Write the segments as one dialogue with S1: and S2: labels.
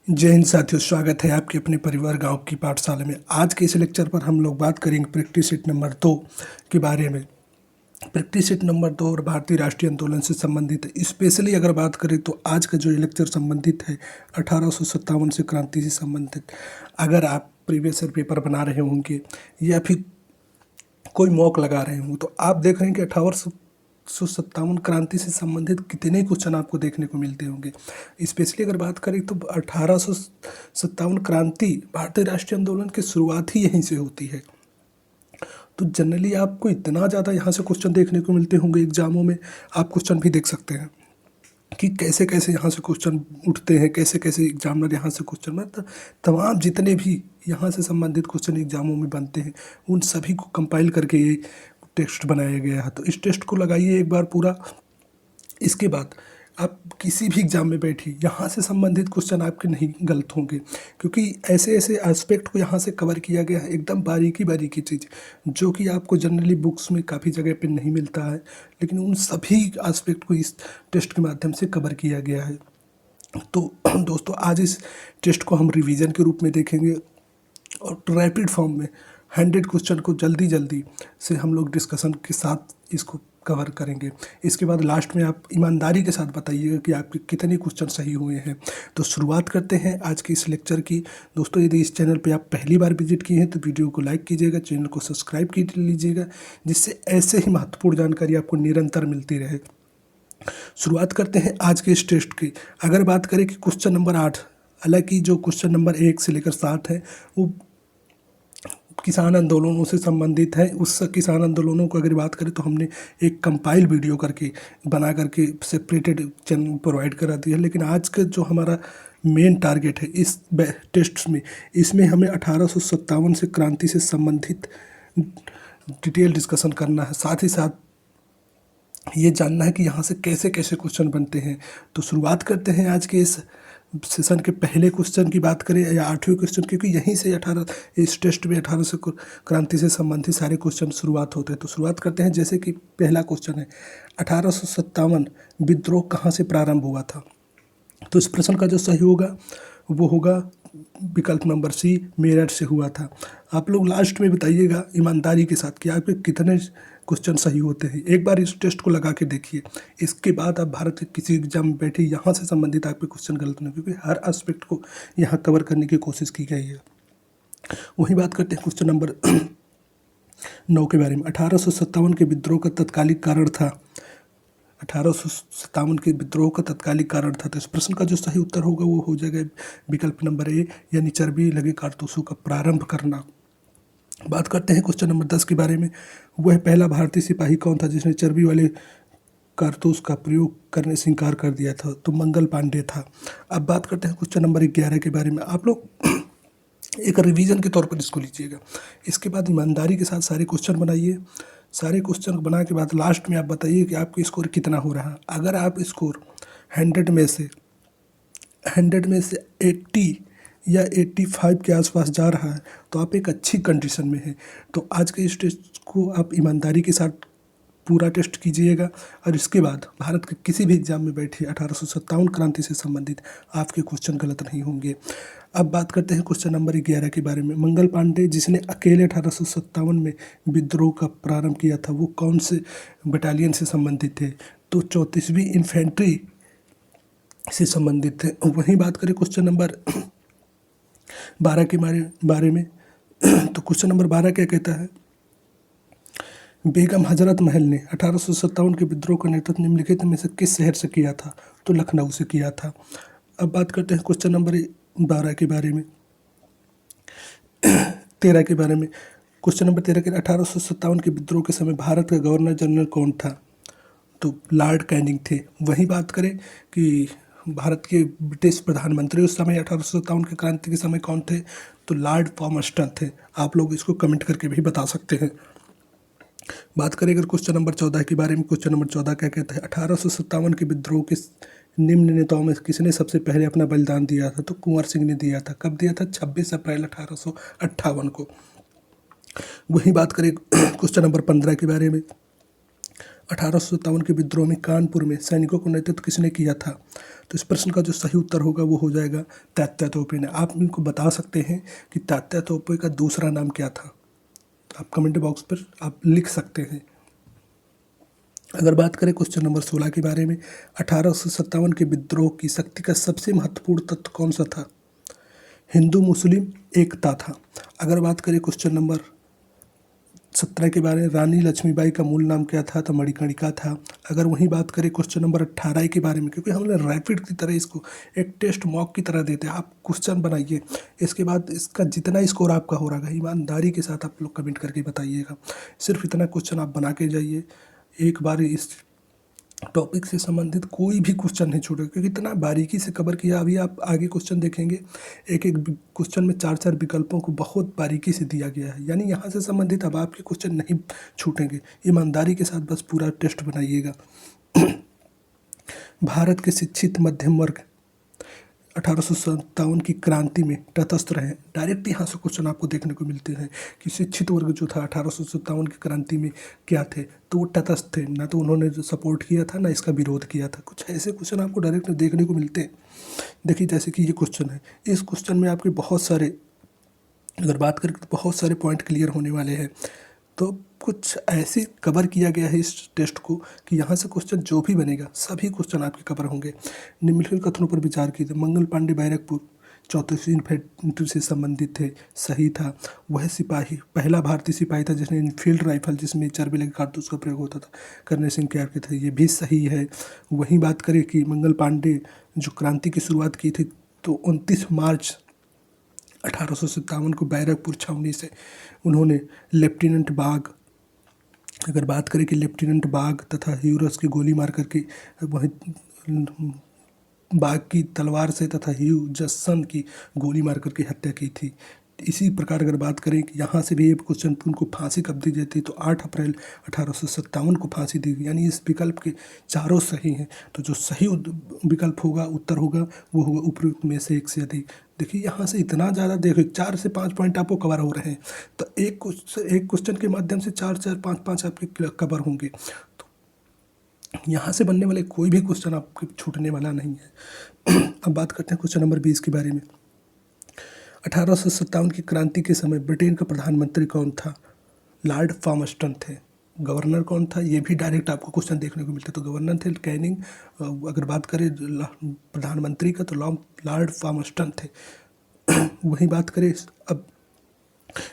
S1: जय हिंद साथियों, स्वागत है आपके अपने परिवार गांव की पाठशाला में। आज के इस लेक्चर पर हम लोग बात करेंगे प्रैक्टिस सेट नंबर 2 के बारे में। प्रैक्टिस सेट नंबर 2 और भारतीय राष्ट्रीय आंदोलन से संबंधित है। स्पेशली अगर बात करें तो आज का जो ये लेक्चर संबंधित है 1857 से क्रांति से संबंधित। अगर आप प्रीवियस ईयर पेपर बना रहे होंगे या फिर कोई मॉक लगा रहे हों तो आप देख रहे हैं कि 1857 क्रांति से संबंधित कितने क्वेश्चन आपको देखने को मिलते होंगे। स्पेशली अगर बात करें तो 1857 क्रांति भारतीय राष्ट्रीय आंदोलन की शुरुआत ही यहीं से होती है। तो जनरली आपको इतना ज़्यादा यहाँ से क्वेश्चन देखने को मिलते होंगे एग्जामों में। आप क्वेश्चन भी देख सकते हैं कि कैसे कैसे यहाँ से क्वेश्चन उठते हैं, कैसे कैसे एग्जामिनर यहाँ से क्वेश्चन मतलब तमाम जितने भी यहाँ से संबंधित क्वेश्चन एग्जामों में बनते हैं उन सभी को कंपाइल करके ये टेस्ट बनाया गया है। तो इस टेस्ट को लगाइए एक बार पूरा। इसके बाद आप किसी भी एग्जाम में बैठिए, यहाँ से संबंधित क्वेश्चन आपके नहीं गलत होंगे, क्योंकि ऐसे ऐसे एस्पेक्ट को यहाँ से कवर किया गया है, एकदम बारीकी बारीकी चीज़ जो कि आपको जनरली बुक्स में काफ़ी जगह पे नहीं मिलता है, लेकिन उन सभी एस्पेक्ट को इस टेस्ट के माध्यम से कवर किया गया है। तो दोस्तों, आज इस टेस्ट को हम रिवीजन के रूप में देखेंगे और रैपिड फॉर्म में 100 क्वेश्चन को जल्दी जल्दी से हम लोग डिस्कशन के साथ इसको कवर करेंगे। इसके बाद लास्ट में आप ईमानदारी के साथ बताइएगा कि आपके कितने क्वेश्चन सही हुए हैं। तो शुरुआत करते हैं आज की इस लेक्चर की। दोस्तों, यदि इस चैनल पे आप पहली बार विजिट किए हैं तो वीडियो को लाइक कीजिएगा, चैनल को सब्सक्राइब कर लीजिएगा, जिससे ऐसे ही महत्वपूर्ण जानकारी आपको निरंतर मिलती रहे। शुरुआत करते हैं आज के इस टेस्ट की। अगर बात करें कि क्वेश्चन नंबर 8, हालांकि जो क्वेश्चन नंबर 1 से लेकर 7 है वो किसान आंदोलनों से संबंधित है। उस किसान आंदोलनों को अगर बात करें तो हमने एक कंपाइल वीडियो करके बना करके सेपरेटेड चैनल प्रोवाइड करा दिया है। लेकिन आज का जो हमारा मेन टारगेट है इस टेस्ट में, इसमें हमें 1857 से क्रांति से संबंधित डिटेल डिस्कशन करना है। साथ ही साथ ये जानना है कि यहाँ से कैसे कैसे क्वेश्चन बनते हैं। तो शुरुआत करते हैं आज के इस सेशन के पहले क्वेश्चन की बात करें या 8वें क्वेश्चन, क्योंकि यहीं से इस टेस्ट में 1800 क्रांति से संबंधित सारे क्वेश्चन शुरुआत होते हैं। तो शुरुआत करते हैं। जैसे कि पहला क्वेश्चन है 1857 विद्रोह कहाँ से प्रारंभ हुआ था। तो इस प्रश्न का जो सही होगा वो होगा विकल्प नंबर सी, मेरठ से हुआ था। आप लोग लास्ट में बताइएगा ईमानदारी के साथ कि आपके कितने क्वेश्चन सही होते हैं। एक बार इस टेस्ट को लगा के देखिए, इसके बाद आप भारत के किसी एग्जाम में बैठे यहाँ से संबंधित आपके क्वेश्चन गलत नहीं, क्योंकि हर एस्पेक्ट को यहाँ कवर करने की कोशिश की गई है। वही बात करते हैं क्वेश्चन नंबर 9 के बारे में। 1857 के विद्रोह का तत्कालिक कारण था। 1857 के विद्रोह का तत्कालिक कारण था। तो इस प्रश्न का जो सही उत्तर होगा वो हो जाएगा विकल्प नंबर ए, यानी चर्बी लगे कारतूसों का प्रारंभ करना। बात करते हैं क्वेश्चन नंबर 10 के बारे में। वह पहला भारतीय सिपाही कौन था जिसने चर्बी वाले कारतूस का प्रयोग करने से इनकार कर दिया था। तो मंगल पांडे था। अब बात करते हैं क्वेश्चन नंबर 11 के बारे में। आप लोग एक रिवीजन के तौर पर इसको लीजिएगा। इसके बाद ईमानदारी के साथ सारे क्वेश्चन बनाइए। सारे क्वेश्चन बना के बाद लास्ट में आप बताइए कि आपका स्कोर कितना हो रहा है। अगर आप स्कोर 100 में से 80 या 85 के आसपास जा रहा है तो आप एक अच्छी कंडीशन में हैं। तो आज के इस टेस्ट को आप ईमानदारी के साथ पूरा टेस्ट कीजिएगा और इसके बाद भारत के किसी भी एग्जाम में बैठिए 1857 क्रांति से संबंधित आपके क्वेश्चन गलत नहीं होंगे। अब बात करते हैं क्वेश्चन नंबर 11 के बारे में। मंगल पांडे जिसने अकेले 1857 में विद्रोह का प्रारंभ किया था वो कौन से बटालियन से संबंधित थे। तो 34वीं इन्फेंट्री से संबंधित थे। वहीं बात करें क्वेश्चन नंबर 12 के बारे में तो क्वेश्चन नंबर 12 क्या कहता है। बेगम हजरत महल ने 1857 के विद्रोह का नेतृत्व निम्नलिखित में से किस शहर से किया था। तो लखनऊ से किया था। अब बात करते हैं क्वेश्चन नंबर 12 के बारे में 13 के बारे में। क्वेश्चन नंबर 13 के 1857 के विद्रोह के समय भारत का गवर्नर जनरल कौन था। तो लॉर्ड कैनिंग थे। वही बात करें कि भारत के ब्रिटिश प्रधानमंत्री उस समय 1857 की क्रांति के समय कौन थे। तो लॉर्ड पामस्टन थे। आप लोग इसको कमेंट करके भी बता सकते हैं। बात करें अगर क्वेश्चन नंबर 14 के बारे में। क्वेश्चन नंबर 14 क्या कहता है। 1857 के विद्रोह के निम्न नेताओं में किसने सबसे पहले अपना बलिदान दिया था। तो कुंवर सिंह ने दिया था। कब दिया था। 26 अप्रैल 1858 को। वही बात करें क्वेश्चन नंबर 15 के बारे में। 1857 के विद्रोह में कानपुर में सैनिकों को नेतृत्व किसने किया था? तो इस प्रश्न का जो सही उत्तर होगा वो हो जाएगा तात्या तोपे ने। आप इनको बता सकते हैं कि तात्या तोपे का दूसरा नाम क्या था? आप कमेंट बॉक्स पर आप लिख सकते हैं। अगर बात करें क्वेश्चन नंबर 16 के बारे में, 1857 के विद्रोह की शक्ति का सबसे महत्वपूर्ण तत्व कौन सा था? हिंदू मुस्लिम एकता था। अगर बात करें क्वेश्चन नंबर 17 के बारे में, रानी लक्ष्मीबाई का मूल नाम क्या था? तो मणिकर्णिका था। अगर वहीं बात करें क्वेश्चन नंबर 18 के बारे में, क्योंकि हमने रैपिड की तरह इसको एक टेस्ट मॉक की तरह देते हैं, आप क्वेश्चन बनाइए, इसके बाद इसका जितना स्कोर आपका हो रहा है ईमानदारी के साथ आप लोग कमेंट करके बताइएगा। सिर्फ इतना क्वेश्चन आप बना के जाइए, एक बार इस टॉपिक से संबंधित कोई भी क्वेश्चन नहीं छूटेगा, क्योंकि इतना बारीकी से कवर किया। अभी आप आगे क्वेश्चन देखेंगे, एक एक क्वेश्चन में 4-4 विकल्पों को बहुत बारीकी से दिया गया है, यानी यहाँ से संबंधित अब आपके क्वेश्चन नहीं छूटेंगे। ईमानदारी के साथ बस पूरा टेस्ट बनाइएगा। भारत के शिक्षित मध्यम वर्ग 1857 की क्रांति में तटस्थ रहे। डायरेक्ट यहाँ से क्वेश्चन आपको देखने को मिलते हैं कि शिक्षित वर्ग जो था 1857 की क्रांति में क्या थे? तो वो तटस्थ थे, ना तो उन्होंने जो सपोर्ट किया था ना इसका विरोध किया था। कुछ ऐसे क्वेश्चन आपको डायरेक्ट देखने को मिलते हैं। देखिए जैसे कि ये क्वेश्चन है, इस क्वेश्चन में आपके बहुत सारे, अगर बात करें तो बहुत सारे पॉइंट क्लियर होने वाले हैं। तो कुछ ऐसे कवर किया गया है इस टेस्ट को कि यहाँ से क्वेश्चन जो भी बनेगा सभी क्वेश्चन आपके कवर होंगे। निम्नलिखित कथनों पर विचार कीजिए। मंगल पांडे बैरकपुर 34वीं इन्फेंट्री से संबंधित थे, सही था। वह सिपाही पहला भारतीय सिपाही था जिसने इनफील्ड राइफल, जिसमें चर्बी लगे कारतूस का प्रयोग होता था, करने सिंह क्या के थे, ये भी सही है। वहीं बात करें कि मंगल पांडे जो क्रांति की शुरुआत की थी, तो 29 मार्च 1857 को बैरकपुर छावनी से उन्होंने लेफ्टिनेंट बाग, अगर बात करें कि लेफ्टिनेंट बाग तथा ह्यूरस की गोली मार करके, वहीं बाग की तलवार से तथा ह्यू जसन की गोली मार करके हत्या की थी। इसी प्रकार अगर बात करें कि यहाँ से भी एक क्वेश्चन उनको फांसी कब दी जाती, तो 8 अप्रैल 1857 को फांसी दी गई, यानी इस विकल्प के चारों सही हैं। तो जो सही विकल्प होगा, उत्तर होगा, वो होगा उपयुक्त में से एक से अधिक। देखिए यहाँ से इतना ज़्यादा, देखिए 4 से 5 पॉइंट आपको कवर हो रहे हैं, तो एक क्वेश्चन के माध्यम से 4-4, 5-5 आपके कवर होंगे। तो यहाँ से बनने वाले कोई भी क्वेश्चन आपके छूटने वाला नहीं है। अब बात करते हैं क्वेश्चन नंबर 20 के बारे में। 1857 की क्रांति के समय ब्रिटेन का प्रधानमंत्री कौन था? लॉर्ड पामस्टन थे। गवर्नर कौन था? ये भी डायरेक्ट आपको क्वेश्चन देखने को मिलता है। तो गवर्नर थे कैनिंग। अगर बात करें प्रधानमंत्री का, तो लॉर्ड पामस्टन थे। वही बात करें अब,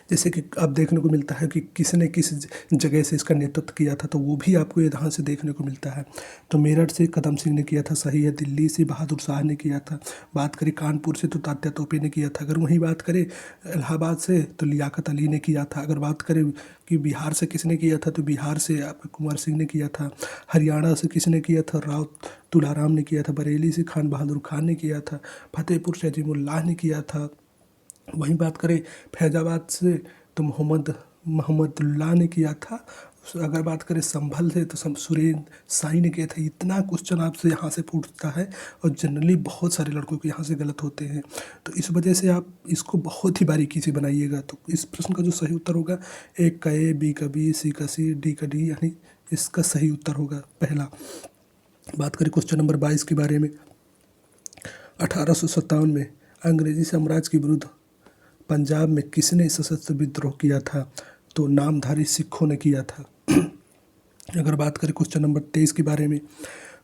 S1: जैसे कि अब देखने को मिलता है कि किसने किस जगह से इसका नेतृत्व किया था, तो वो भी आपको यहाँ से देखने को मिलता है। तो मेरठ से कदम सिंह ने किया था, सही है। दिल्ली से बहादुर शाह ने किया था। बात करें कानपुर से तो तात्या तोपे ने किया था। अगर वहीं बात करें इलाहाबाद से तो लियाकत अली ने किया था। अगर बात करें कि बिहार से किसने किया था, तो बिहार से आपके कुंवर सिंह ने किया था। हरियाणा से किसने किया था? राव तुलाराम ने किया था। बरेली से खान बहादुर खान ने किया था। फतेहपुर से अजीमुल्लाह ने किया था। वहीं बात करें फैज़ाबाद से तो मोहम्मदुल्लाह ने किया था। अगर बात करें संभल से तो सुरेंद्र साई ने किया था। इतना क्वेश्चन आपसे यहाँ से पूछता है, और जनरली बहुत सारे लड़कों के यहाँ से गलत होते हैं। तो इस वजह से आप इसको बहुत ही बारीकी से बनाइएगा। तो इस प्रश्न का जो सही उत्तर होगा, एक का ए, बी का बी, सी का सी, डी का डी, यानी इसका सही उत्तर होगा पहला। बात करें क्वेश्चन नंबर 22 के बारे में। 1857 में अंग्रेजी साम्राज्य के विरुद्ध पंजाब में किसने सशस्त्र विद्रोह किया था? तो नामधारी सिखों ने किया था। अगर बात करें क्वेश्चन नंबर 23 के बारे में,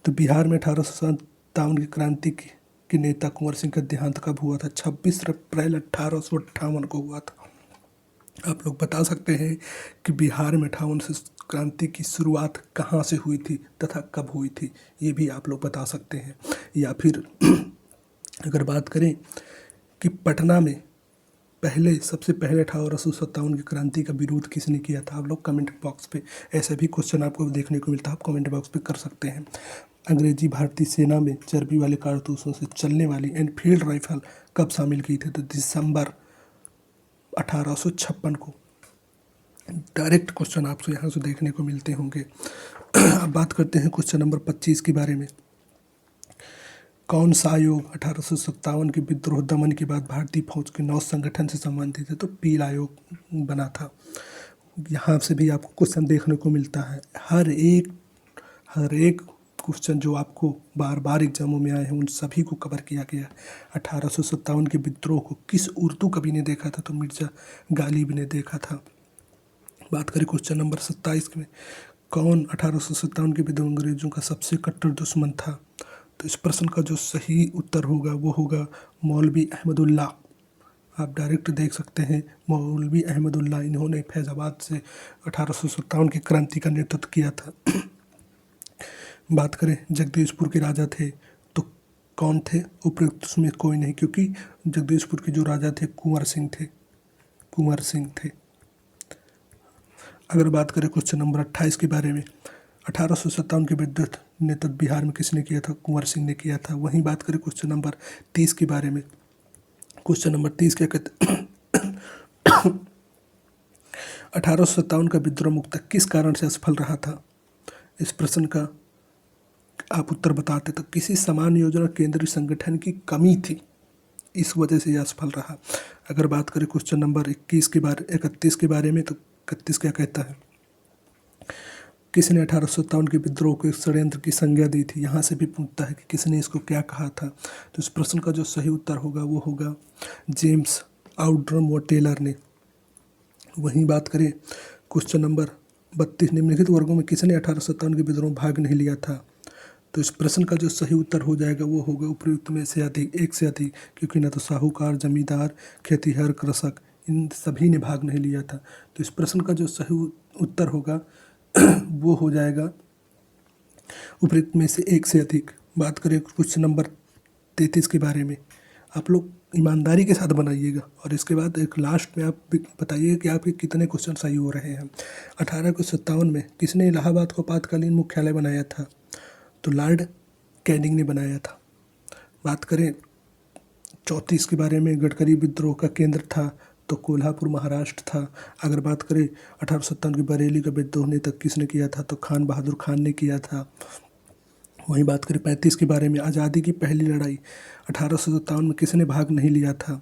S1: तो बिहार में 1857 की क्रांति के नेता कुंवर सिंह का देहांत कब हुआ था? 26 अप्रैल 1858 को हुआ था। आप लोग बता सकते हैं कि बिहार में 58 से क्रांति की शुरुआत कहाँ से हुई थी तथा कब हुई थी, ये भी आप लोग बता सकते हैं। या फिर अगर बात करें कि पटना में सबसे पहले 1857 की क्रांति का विरोध किसने किया था, आप लोग कमेंट बॉक्स पे, ऐसा भी क्वेश्चन आपको देखने को मिलता है, आप कमेंट बॉक्स पे कर सकते हैं। अंग्रेजी भारतीय सेना में चर्बी वाले कारतूसों से चलने वाली एनफील्ड राइफल कब शामिल की थी? तो दिसंबर 1856 को। डायरेक्ट क्वेश्चन आपसे यहाँ से देखने को मिलते होंगे। अब बात करते हैं क्वेश्चन नंबर 25 के बारे में। कौन सा आयोग 1857 के विद्रोह दमन के बाद भारतीय फौज के नौ संगठन से संबंधित है? तो पील आयोग बना था। यहाँ से भी आपको क्वेश्चन देखने को मिलता है। हर एक हर एक क्वेश्चन जो आपको बार बार एग्जामों में आए हैं उन सभी को कवर किया गया है। 1857 के विद्रोह को किस उर्दू कवि ने देखा था? तो मिर्जा गालिब ने देखा था। बात करें क्वेश्चन नंबर 27 में, कौन 1857 के विद्रोह अंग्रेजों का सबसे कट्टर दुश्मन था? तो इस प्रश्न का जो सही उत्तर होगा वो होगा मौलवी अहमदुल्लाह। आप डायरेक्ट देख सकते हैं मौलवी अहमदुल्लाह, इन्होंने फैज़ाबाद से 1857 की क्रांति का नेतृत्व किया था। बात करें जगदीशपुर के राजा थे तो कौन थे? उपयुक्त उसमें कोई नहीं, क्योंकि जगदीशपुर के जो राजा थे कुंवर सिंह थे। अगर बात करें क्वेश्चन नंबर 28 के बारे में, 1857 के विद्युत नेतृत्व बिहार में किसने किया था? कुंवर सिंह ने किया था। वहीं बात करें क्वेश्चन नंबर 30 के बारे में, क्वेश्चन नंबर 30 क्या कहते 1857 का विद्रोह मुक्त किस कारण से असफल रहा था? इस प्रश्न का आप उत्तर बताते तो किसी समान योजना केंद्रीय संगठन की कमी थी, इस वजह से यह असफल रहा। अगर बात करें क्वेश्चन नंबर 31 के बारे में, तो 31 क्या कहता है? किसने 1857 के विद्रोह को एक षड्यंत्र की संज्ञा दी थी? यहाँ से भी पूछता है कि किसने इसको क्या कहा था। तो इस प्रश्न का जो सही उत्तर होगा वो होगा जेम्स आउड्रम व टेलर ने। वहीं बात करें क्वेश्चन नंबर 32, निम्नलिखित वर्गों में किसने 1857 के विद्रोह में भाग नहीं लिया था? तो इस प्रश्न का जो सही उत्तर हो जाएगा वो होगा उपयुक्त में से अधिक, एक से अधिक, क्योंकि न तो साहूकार, जमींदार, खेतिहर, कृषक, इन सभी ने भाग नहीं लिया था। तो इस प्रश्न का जो सही उत्तर होगा वो हो जाएगा उपयुक्त में से एक से अधिक। बात करें क्वेश्चन नंबर 33 के बारे में, आप लोग ईमानदारी के साथ बनाइएगा और इसके बाद एक लास्ट में आप बताइए कि आपके कितने क्वेश्चन सही हो रहे हैं। 1857 में किसने इलाहाबाद को आपातकालीन मुख्यालय बनाया था? तो लॉर्ड कैनिंग ने बनाया था। बात करें 34 के बारे में, गडकरी विद्रोह का केंद्र था तो कोल्हापुर महाराष्ट्र था। अगर बात करें 1857 की बरेली का विद्रोह ने तक किसने किया था? तो खान बहादुर खान ने किया था। वहीं बात करें 35 के बारे में, आज़ादी की पहली लड़ाई 1857 में किसने भाग नहीं लिया था?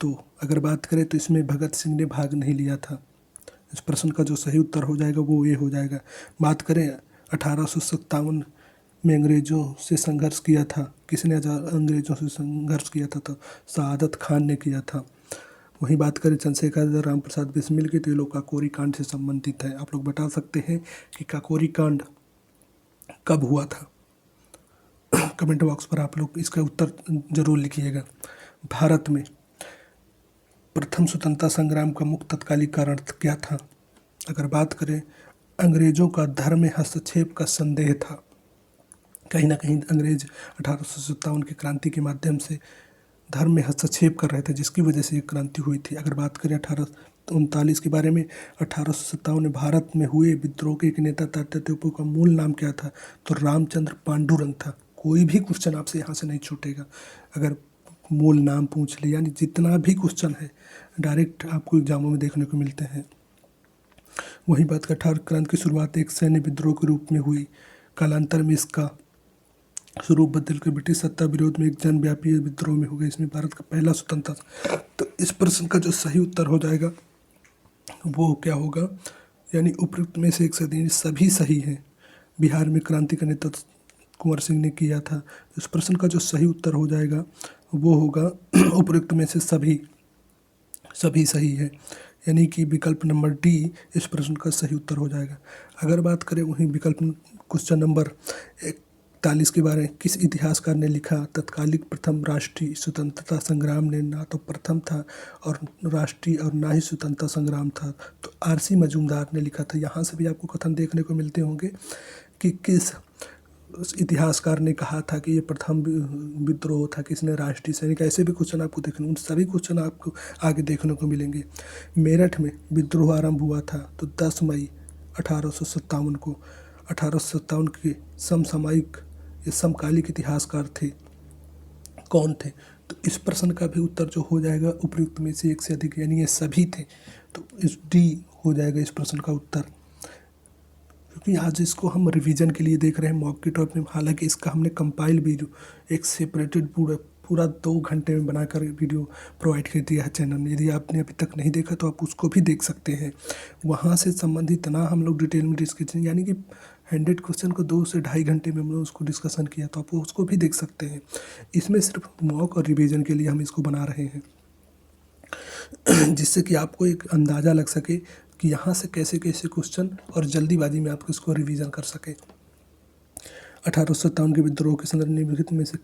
S1: तो अगर बात करें तो इसमें भगत सिंह ने भाग नहीं लिया था। इस प्रश्न का जो सही उत्तर हो जाएगा वो ये हो जाएगा। बात करें 1857 में अंग्रेज़ों से संघर्ष किया था, किसने अंग्रेज़ों से संघर्ष किया था? तो सआदत खान ने किया था। वहीं बात करें चंद्रशेखर राम प्रसाद बिस्मिल की, तो ये लोग काकोरी कांड से संबंधित है। आप लोग बता सकते हैं कि काकोरी कांड कब हुआ था? कमेंट बॉक्स पर आप लोग इसका उत्तर जरूर लिखिएगा। भारत में प्रथम स्वतंत्रता संग्राम का मुख्य तत्कालिक कारण क्या था? अगर बात करें अंग्रेज़ों का धर्म में हस्तक्षेप का संदेह था। कहीं ना कहीं अंग्रेज 1857 की क्रांति के माध्यम से धर्म में हस्तक्षेप कर रहे थे, जिसकी वजह से ये क्रांति हुई थी। अगर बात करें 1839 के बारे में, 1857 में भारत में हुए विद्रोह के एक नेता तात्या तोपे का मूल नाम क्या था? तो रामचंद्र पांडुरंग था। कोई भी क्वेश्चन आपसे यहाँ से नहीं छूटेगा अगर मूल नाम पूछ लिया, यानी जितना भी क्वेश्चन है डायरेक्ट आपको एग्जामों में देखने को मिलते हैं। वहीं बात कर 18 क्रांति की शुरुआत एक सैन्य विद्रोह के रूप में हुई, कालांतर में इसका स्वरूप बदल कर ब्रिटिश सत्ता विरोध में एक जनव्यापी विद्रोह में हो गया। इसमें भारत का पहला स्वतंत्रता। तो इस प्रश्न का जो सही उत्तर हो जाएगा वो क्या होगा, यानी उपयुक्त में से एक से अधिक, सभी सही हैं। बिहार में क्रांति का नेतृत्व कुंवर सिंह ने किया था। इस प्रश्न का जो सही उत्तर हो जाएगा वो होगा उपयुक्त में से सभी सही है, यानी कि विकल्प नंबर डी इस प्रश्न का सही उत्तर हो जाएगा। अगर बात करें वहीं विकल्प क्वेश्चन नंबर 41 के बारे में, किस इतिहासकार ने लिखा तत्कालिक प्रथम राष्ट्रीय स्वतंत्रता संग्राम ने ना तो प्रथम था और राष्ट्रीय और ना ही स्वतंत्रता संग्राम था? तो आरसी मजूमदार ने लिखा था। यहाँ से भी आपको कथन देखने को मिलते होंगे कि किस इतिहासकार ने कहा था कि ये प्रथम विद्रोह था, किसने राष्ट्रीय सैनिक, ऐसे भी क्वेश्चन आपको देखने, उन सभी क्वेश्चन आपको आगे देखने को मिलेंगे। मेरठ में विद्रोह आरंभ हुआ था तो 10 मई 1857 को। 1857 के समसामयिक या समकालिक इतिहासकार थे, कौन थे? तो इस प्रश्न का भी उत्तर जो हो जाएगा उपयुक्त में से एक से अधिक, यानी ये सभी थे। तो इस डी हो जाएगा इस प्रश्न का उत्तर, क्योंकि आज इसको हम रिवीजन के लिए देख रहे हैं मॉक के तौर में। हालांकि इसका हमने कंपाइल वीडियो एक सेपरेटेड पूरा 2 घंटे में बनाकर वीडियो प्रोवाइड कर दिया है चैनल में। यदि आपने अभी तक नहीं देखा तो आप उसको भी देख सकते हैं। वहाँ से संबंधित ना हम लोग डिटेल में डिस्कशन, यानी कि 100 क्वेश्चन को 2 से ढाई घंटे में हमने उसको डिस्कशन किया, तो आप उसको भी देख सकते हैं। इसमें सिर्फ मॉक और रिवीजन के लिए हम इसको बना रहे हैं, जिससे कि आपको एक अंदाज़ा लग सके कि यहाँ से कैसे कैसे क्वेश्चन और जल्दीबाजी में आप इसको रिवीजन कर सकें। 1857 के विद्रोह के संदर्भ निम्नलिखित में से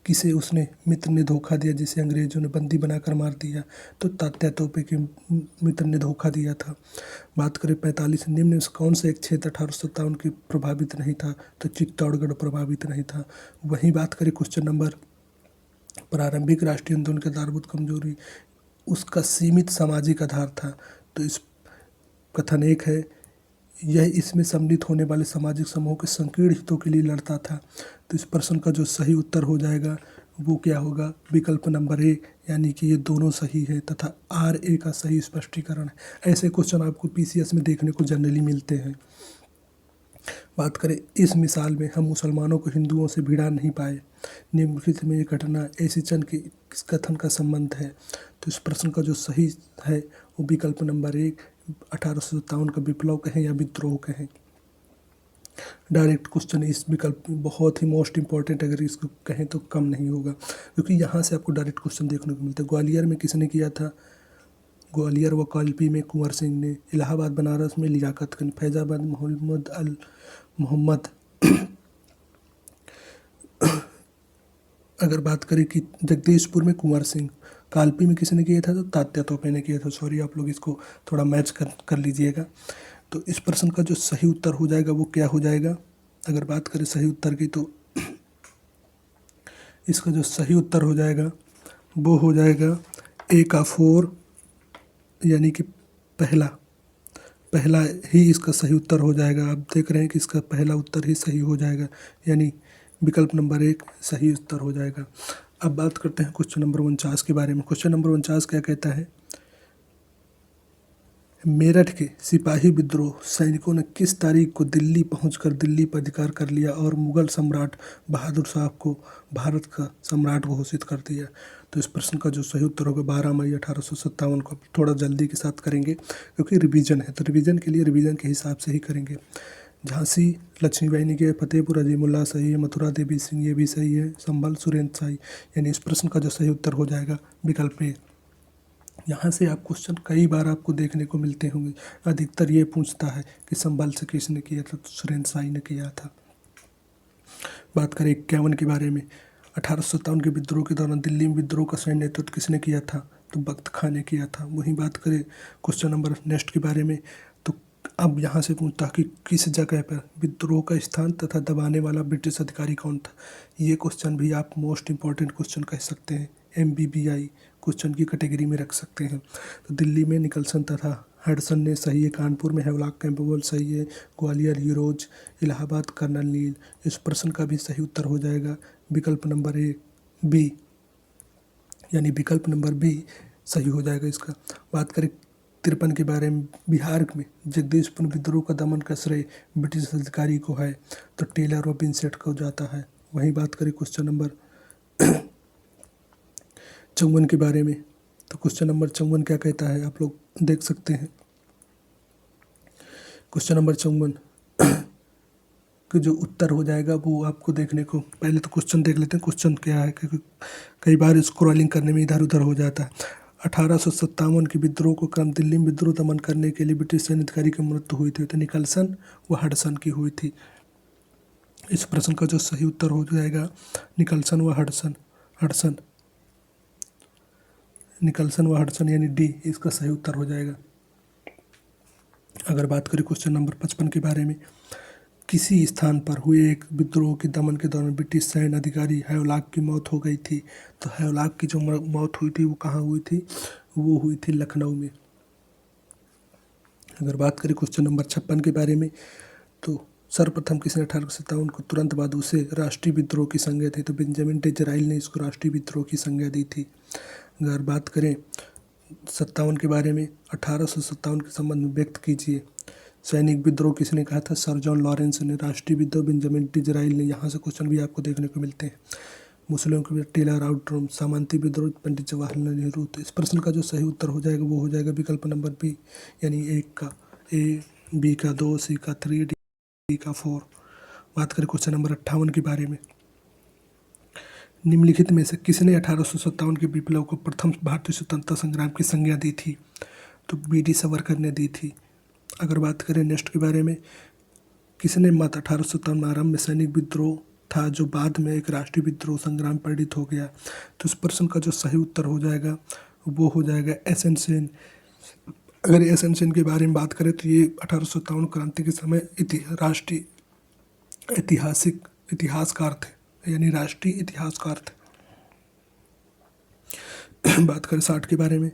S1: किसे उसने मित्र ने धोखा दिया जिसे अंग्रेजों ने बंदी बनाकर मार दिया? तो तात्या तोपे के मित्र ने धोखा दिया था। बात करें 45 निम्न में कौन सा एक क्षेत्र 1857 के प्रभावित नहीं था? तो चित्तौड़गढ़ प्रभावित नहीं था। वहीं बात करें क्वेश्चन नंबर, प्रारंभिक राष्ट्रीय आंदोलन की आधारभूत कमजोरी उसका सीमित सामाजिक आधार था। तो इस कथन एक है, यह इसमें सम्मिलित होने वाले सामाजिक समूहों के संकीर्ण हितों के लिए लड़ता था। तो इस प्रश्न का जो सही उत्तर हो जाएगा वो क्या होगा? विकल्प नंबर ए, यानी कि ये दोनों सही है तथा आर ए का सही स्पष्टीकरण है। ऐसे क्वेश्चन आपको पीसीएस में देखने को जनरली मिलते हैं। बात करें इस मिसाल में हम मुसलमानों को हिंदुओं से भिड़ा नहीं पाए, निम्नलिखित में ये घटना ऐसी चंद के किस कथन का संबंध है? तो इस प्रश्न का जो सही है वो विकल्प नंबर एक, 1857 का विप्लव कहें या विद्रोह कहें। डायरेक्ट क्वेश्चन इस विकल्प में बहुत ही मोस्ट इंपॉर्टेंट, अगर इसको कहें तो कम नहीं होगा, क्योंकि यहाँ से आपको डायरेक्ट क्वेश्चन देखने को मिलता है। ग्वालियर में किसने किया था? ग्वालियर व कालपी में कुंवर सिंह ने, इलाहाबाद बनारस में लियाकत खान, फैजाबाद मोहम्मद अगर बात करें कि जगदीशपुर में कुंवर सिंह, कालपी में किसने किया था? तो तात्या तोपे ने किया था। सॉरी, आप लोग इसको थोड़ा मैच कर लीजिएगा। तो इस प्रश्न का जो सही उत्तर हो जाएगा वो क्या हो जाएगा? अगर बात करें सही उत्तर की, तो इसका जो सही उत्तर हो जाएगा वो हो जाएगा ए का 4, यानी कि पहला ही इसका सही उत्तर हो जाएगा। आप देख रहे हैं कि इसका पहला उत्तर ही सही हो जाएगा, यानी विकल्प नंबर 1 सही उत्तर हो जाएगा। अब बात करते हैं क्वेश्चन नंबर 49 के बारे में। क्वेश्चन नंबर 49 क्या कहता है? मेरठ के सिपाही विद्रोह सैनिकों ने किस तारीख को दिल्ली पहुंचकर दिल्ली पर अधिकार कर लिया और मुगल सम्राट बहादुर शाह को भारत का सम्राट घोषित कर दिया? तो इस प्रश्न का जो सही उत्तर होगा 12 मई 1857 को। थोड़ा जल्दी के साथ करेंगे क्योंकि रिवीजन है, तो रिवीजन के लिए रिवीजन के हिसाब से ही करेंगे। झांसी लक्ष्मीबाई ने किया, फतेहपुर अजीमुल्ला सही है, मथुरा देवी सिंह ये भी सही है, संभल सुरेंद्र शाही, यानी इस प्रश्न का जो सही उत्तर हो जाएगा विकल्प ए। यहाँ से आप क्वेश्चन कई बार आपको देखने को मिलते होंगे, अधिकतर ये पूछता है कि संभल से किसने किया था? तो सुरेंद्र शाही ने किया था। बात करें 51 के बारे में, 1857 के विद्रोह के दौरान दिल्ली में विद्रोह का सैन्य नेतृत्व किसने किया था? तो बख्त खां ने किया था। वहीं बात करें क्वेश्चन नंबर नेक्स्ट के बारे में, तो अब यहाँ से पूछता है कि किस जगह पर विद्रोह का स्थान तथा दबाने वाला ब्रिटिश अधिकारी कौन था? ये क्वेश्चन भी आप मोस्ट इंपॉर्टेंट क्वेश्चन कह सकते हैं, MBBI क्वेश्चन की कैटेगरी में रख सकते हैं। तो दिल्ली में निकलसन तथा हडसन ने सही है, कानपुर में हेवलॉक कैंपबेल सही है, ग्वालियर यूरोज, इलाहाबाद कर्नल नील। इस प्रश्न का भी सही उत्तर हो जाएगा विकल्प नंबर बी, यानी विकल्प नंबर बी सही हो जाएगा इसका। बात करें 53 के बारे में, बिहार में जगदीशपुर विद्रोह का दमन का श्रेय ब्रिटिश अधिकारी को है, तो टेलर और विंसेंट को जाता है। वहीं बात करें क्वेश्चन नंबर 54 के बारे में, तो क्वेश्चन नंबर 54 क्या कहता है आप लोग देख सकते हैं। क्वेश्चन नंबर 54 कि जो उत्तर हो जाएगा वो आपको देखने को, पहले तो क्वेश्चन देख लेते हैं क्वेश्चन क्या है, क्योंकि कई बार स्क्रॉलिंग करने में इधर उधर हो जाता है। 1857 के विद्रोह को क्रम दिल्ली में विद्रोह दमन करने के लिए ब्रिटिश सैन्य अधिकारी की मृत्यु हुई थी, तो निकलसन व हडसन की हुई थी। इस प्रश्न का जो सही उत्तर हो जाएगा निकलसन व हडसन निकलसन व हडसन, यानी डी इसका सही उत्तर हो जाएगा। अगर बात करें क्वेश्चन नंबर 55 के बारे में, किसी स्थान पर हुए एक विद्रोह के दमन के दौरान ब्रिटिश सैन्य अधिकारी हैवलॉक की मौत हो गई थी, तो हैवलॉक की जो मौत हुई थी वो कहाँ हुई थी? वो हुई थी लखनऊ में। अगर बात करें क्वेश्चन नंबर 56 के बारे में, तो सर्वप्रथम किसने 1857 को तुरंत बाद उसे राष्ट्रीय विद्रोह की संज्ञा दी? तो बेंजामिन डिसराइल ने इसको राष्ट्रीय विद्रोह की संज्ञा दी थी। अगर बात करें 57 के बारे में, 1857 के संबंध में व्यक्त कीजिए। सैनिक विद्रोह किसने कहा था? सर जॉन लॉरेंस ने। राष्ट्रीय विद्रोह बेंजामिन डिसराइल ने। यहाँ से क्वेश्चन भी आपको देखने को मिलते हैं। मुस्लिम के टेलर आउटरम, सामंती विद्रोह पंडित जवाहरलाल नेहरू। तो इस प्रश्न का जो सही उत्तर हो जाएगा वो हो जाएगा विकल्प नंबर बी, यानी 1 का A, B का 2, C का 3, D डी का 4। बात करें क्वेश्चन नंबर 58 के बारे में, निम्नलिखित में से किसने 1857 के विप्लव को प्रथम भारतीय स्वतंत्रता संग्राम की संज्ञा दी थी? तो बी.डी. सावरकर ने दी थी। अगर बात करें नेक्स्ट के बारे में, किसने मत 1857 में आरंभ में सैनिक विद्रोह था जो बाद में एक राष्ट्रीय विद्रोह संग्राम परिणित हो गया? तो इस प्रश्न का जो सही उत्तर हो जाएगा वो हो जाएगा एस.एन. सेन। अगर एस.एन. सेन के बारे में बात करें तो ये 1857 क्रांति के समय राष्ट्रीय इतिहासकार थे, यानी राष्ट्रीय इतिहासकार थे। बात करें 60 के बारे में,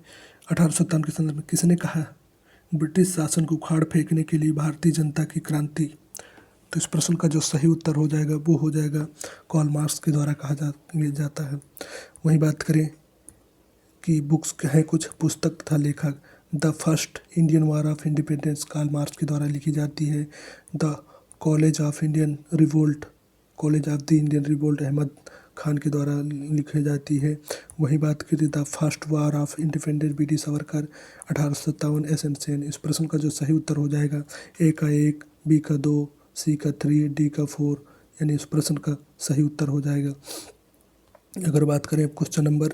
S1: 1857 के संदर्भ में किसने कहा ब्रिटिश शासन को उखाड़ फेंकने के लिए भारतीय जनता की क्रांति? तो इस प्रश्न का जो सही उत्तर हो जाएगा वो हो जाएगा कार्ल मार्क्स के द्वारा कहा जाता है। वहीं बात करें कि बुक्स हैं कुछ, पुस्तक तथा लेखक, the first Indian war of independence Karl Marx के द्वारा लिखी जाती है। The college of the Indian revolt Ahmad Khan के द्वारा लिखी जाती है। वही बात करें the first war of independence B D. Savarkar 1857 S N. Sen. इस प्रश्न का जो सही उत्तर हो जाएगा ए का 1, बी का 2, सी का 3, डी का 4, यानी इस प्रश्न का सही उत्तर हो जाएगा। अगर बात करें क्वेश्चन नंबर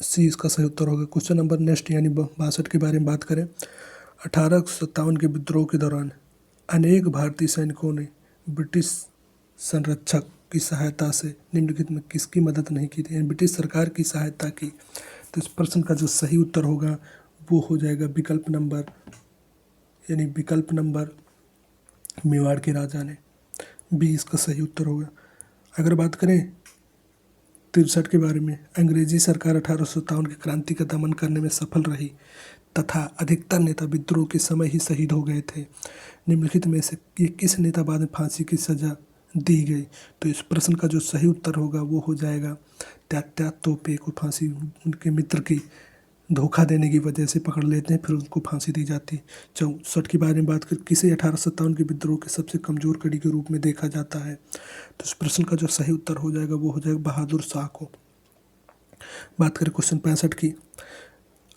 S1: सी, इसका सही उत्तर होगा। क्वेश्चन नंबर नेक्स्ट यानी 62 के बारे में बात करें, 1857 के विद्रोह के दौरान अनेक भारतीय सैनिकों ने ब्रिटिश संरक्षक की सहायता से निम्नलिखित में किसकी मदद नहीं की थी, ब्रिटिश सरकार की सहायता की? तो इस प्रश्न का जो सही उत्तर होगा वो हो जाएगा विकल्प नंबर मेवाड़ के राजा ने, बी इसका सही उत्तर होगा। अगर बात करें 63 के बारे में, अंग्रेजी सरकार 1857 की क्रांति का दमन करने में सफल रही तथा अधिकतर नेता विद्रोह के समय ही शहीद हो गए थे। निम्नलिखित में से ये किस नेता बाद में फांसी की सजा दी गई? तो इस प्रश्न का जो सही उत्तर होगा वो हो जाएगा तात्या तोपे को फांसी उनके मित्र की धोखा देने की वजह से पकड़ लेते हैं, फिर उनको फांसी दी जाती है। 64 के बारे में बात कर, किसे 1857 के विद्रोह के सबसे कमज़ोर कड़ी के रूप में देखा जाता है? तो इस प्रश्न का जो सही उत्तर हो जाएगा वो हो जाएगा बहादुर शाह को। बात करें क्वेश्चन 65 की,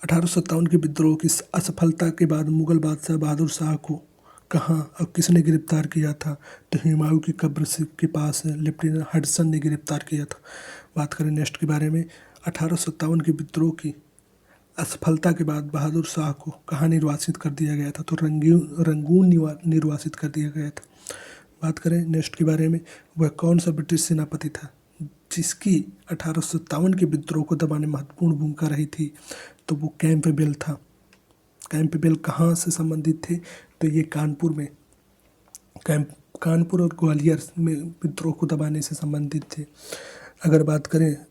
S1: 1857 के विद्रोह की असफलता के बाद मुगल बादशाह बहादुर शाह को कहाँ और किसने गिरफ्तार किया था? तो हुमायूं की कब्र के पास लेफ्टिनेंट हडसन ने गिरफ्तार किया था। बात करें नेक्स्ट के बारे में, 1857 के विद्रोह की असफलता के बाद बहादुर शाह को कहाँ निर्वासित कर दिया गया था? तो रंगून निर्वासित कर दिया गया था। बात करें नेक्स्ट के बारे में, वह कौन सा ब्रिटिश सेनापति था जिसकी 1857 के विद्रोह को दबाने में महत्वपूर्ण भूमिका रही थी? तो वो कैंपबेल था। कैंपबेल कहाँ से संबंधित थे? तो ये कानपुर और ग्वालियर में विद्रोह को दबाने से संबंधित थे। अगर बात करें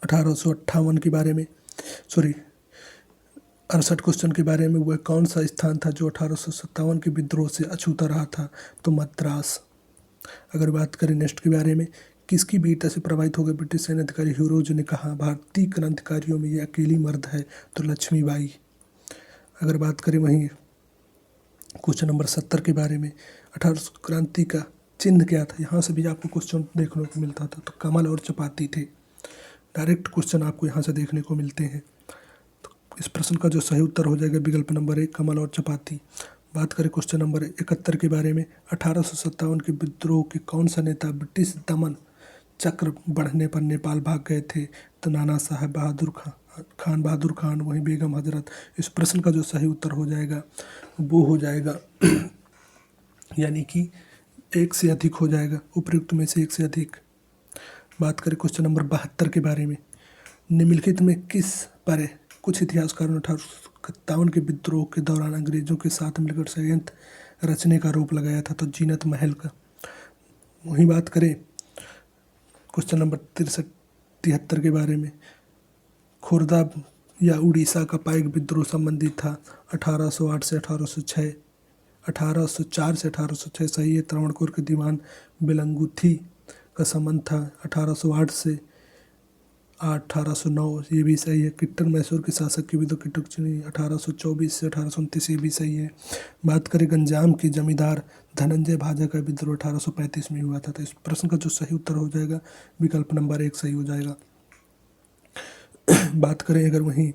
S1: 1858 के बारे में 68 क्वेश्चन के बारे में, वह कौन सा स्थान था जो 1857 के विद्रोह से अछूता रहा था? तो मद्रास। अगर बात करें नेक्स्ट के बारे में, किसकी वीरता से प्रभावित हो गए ब्रिटिश सैन्य अधिकारी ह्यूरोज ने कहा भारतीय क्रांतिकारियों में ये अकेली मर्द है? तो लक्ष्मीबाई। अगर बात करें वहीं क्वेश्चन नंबर 70 के बारे में, 1800 क्रांति का चिन्ह क्या था? यहाँ से भी आपको क्वेश्चन देखने को मिलता था, तो कमल और चपाती थे। डायरेक्ट क्वेश्चन आपको यहाँ से देखने को मिलते हैं। तो इस प्रश्न का जो सही उत्तर हो जाएगा विकल्प नंबर 1 कमल और चपाती। बात करें क्वेश्चन नंबर 71 के बारे में, 1857 के विद्रोह के कौन सा नेता ब्रिटिश दमन चक्र बढ़ने पर नेपाल भाग गए थे? तो नाना साहब बहादुर खान वहीं बेगम हजरत। इस प्रश्न का जो सही उत्तर हो जाएगा वो हो जाएगा यानी कि 1 से अधिक हो जाएगा, उपयुक्त में से 1 से अधिक। बात करें क्वेश्चन नंबर 72 के बारे में, निम्नलिखित में किस पर कुछ इतिहासकारों ने 1857 के विद्रोह के दौरान अंग्रेजों के साथ मिलकर षड्यंत्र रचने का आरोप लगाया था? तो जीनत महल का। वहीं बात करें क्वेश्चन नंबर 73 के बारे में, खुर्दा या उड़ीसा का पाइक विद्रोह संबंधित था 1808 से 1806, 1804 से 1806 सही है। त्रावणकोर के दीवान बेलंगुथी का संबंध था 1808 से 1809, ये भी सही है। किट्टर मैसूर के शासक की विधवा किट्टूचनी 1824 से 1829, ये भी सही है। बात करें गंजाम के जमींदार धनंजय भाजा का विद्रोह 1835 में हुआ था। तो इस प्रश्न का जो सही उत्तर हो जाएगा विकल्प नंबर 1 सही हो जाएगा। बात करें अगर वहीं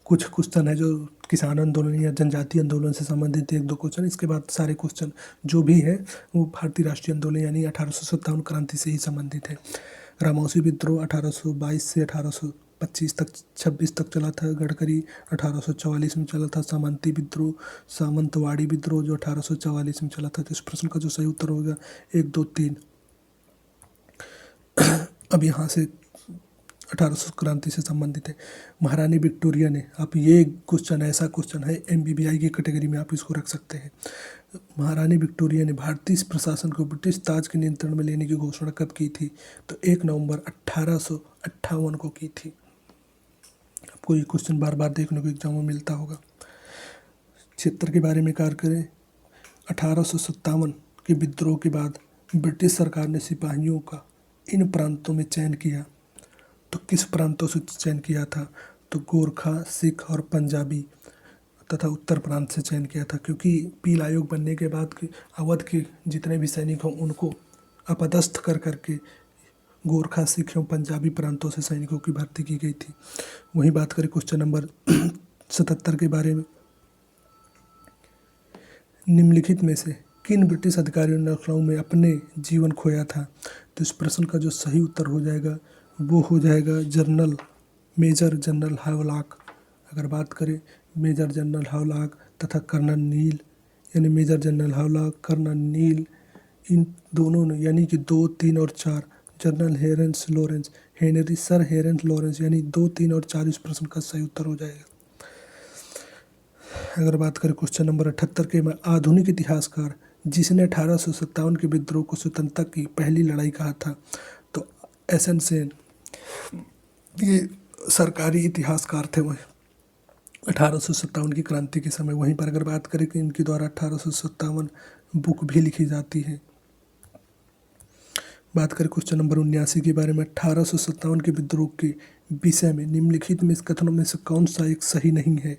S1: कुछ क्वेश्चन है जो किसान आंदोलन या जनजाति आंदोलन से संबंधित, एक दो क्वेश्चन, इसके बाद सारे क्वेश्चन जो भी है वो भारतीय राष्ट्रीय आंदोलन यानी 1857 क्रांति से ही संबंधित है। रामौसी विद्रोह 1822 से 1825 तक 26 तक चला था। गडकरी 1844 में चला था। सामंती विद्रोह, सामंतवाड़ी विद्रोह जो 1844 में चला था। तो इस प्रश्न का जो सही उत्तर होगा 1, 2, 3। अब यहाँ से 1800 क्रांति से संबंधित है। महारानी विक्टोरिया ने, आप ये क्वेश्चन ऐसा क्वेश्चन है MBBI की कैटेगरी में आप इसको रख सकते हैं। महारानी विक्टोरिया ने भारतीय प्रशासन को ब्रिटिश ताज के नियंत्रण में लेने की घोषणा कब की थी? तो 1 नवंबर 1858 को की थी। आपको ये क्वेश्चन बार बार देखने को एग्जाम में मिलता होगा। क्षेत्र के बारे में कार्य करें। 1857 के विद्रोह के बाद ब्रिटिश सरकार ने सिपाहियों का इन प्रांतों में चयन किया। तो किस प्रांतों से चयन किया था? तो गोरखा, सिख और पंजाबी तथा उत्तर प्रांत से चयन किया था, क्योंकि पील आयोग बनने के बाद अवध के जितने भी सैनिक हों उनको अपदस्थ कर करके गोरखा, सिख एवं पंजाबी प्रांतों से सैनिकों की भर्ती की गई थी। वहीं बात करें क्वेश्चन नंबर 77 के बारे में। निम्नलिखित में से किन ब्रिटिश अधिकारियों ने लखनऊ में अपने जीवन खोया था? तो इस प्रश्न का जो सही उत्तर हो जाएगा वो हो जाएगा मेजर जनरल हावलॉक। अगर बात करें मेजर जनरल हावलॉक तथा कर्नल नील, यानी मेजर जनरल हावलॉक, कर्नल नील, इन दोनों ने यानी कि 2, 3 और 4, general हेरेंस Lawrence, Henry sir हेरेंस Lawrence, यानी 2, 3 और 4 इस प्रश्न का सही उत्तर हो जाएगा। अगर बात करें क्वेश्चन नंबर 78 के में, आधुनिक इतिहासकार जिसने 1857 के विद्रोह को स्वतंत्रता की पहली लड़ाई कहा था? तो SN सेन, ये सरकारी इतिहासकार थे वह 1857 की क्रांति के समय। वहीं पर अगर बात करें कि इनके द्वारा 1857 बुक भी लिखी जाती है। बात करें क्वेश्चन नंबर 79 के बारे में। 1857 के विद्रोह के विषय में निम्नलिखित में इस कथनों में से कौन सा एक सही नहीं है?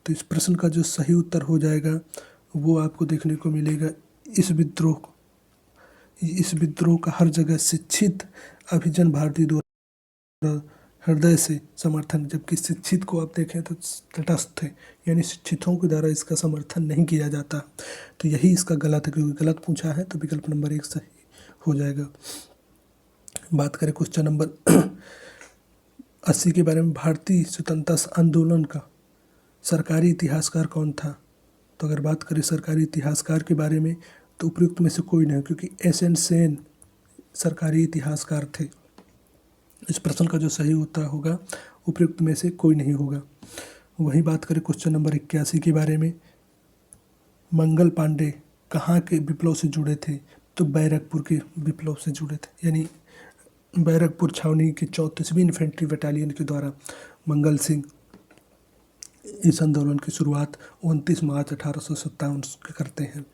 S1: तो इस प्रश्न का जो सही उत्तर हो जाएगा वो आपको देखने को मिलेगा, इस विद्रोह का हर जगह शिक्षित अभिजन भारतीय द्वारा हृदय से समर्थन, जबकि शिक्षित को आप देखें तो तटस्थ है, यानी शिक्षितों के द्वारा इसका समर्थन नहीं किया जाता। तो यही इसका गलत है, क्योंकि गलत पूछा है तो विकल्प नंबर 1 सही हो जाएगा। बात करें क्वेश्चन नंबर 80 के बारे में। भारतीय स्वतंत्रता आंदोलन का सरकारी इतिहासकार कौन था? तो अगर बात करें सरकारी इतिहासकार के बारे में तो उपयुक्त में से कोई नहीं, क्योंकि SN सेन सरकारी इतिहासकार थे। इस प्रश्न का जो सही उत्तर होगा उपयुक्त में से कोई नहीं होगा। वहीं बात करें क्वेश्चन नंबर 81 के बारे में। मंगल पांडे कहाँ के विप्लव से जुड़े थे? तो बैरकपुर के विप्लव से जुड़े थे, यानी बैरकपुर छावनी के 34वीं इन्फेंट्री बटालियन के द्वारा मंगल सिंह इस आंदोलन की शुरुआत 29 मार्च 1857 करते हैं।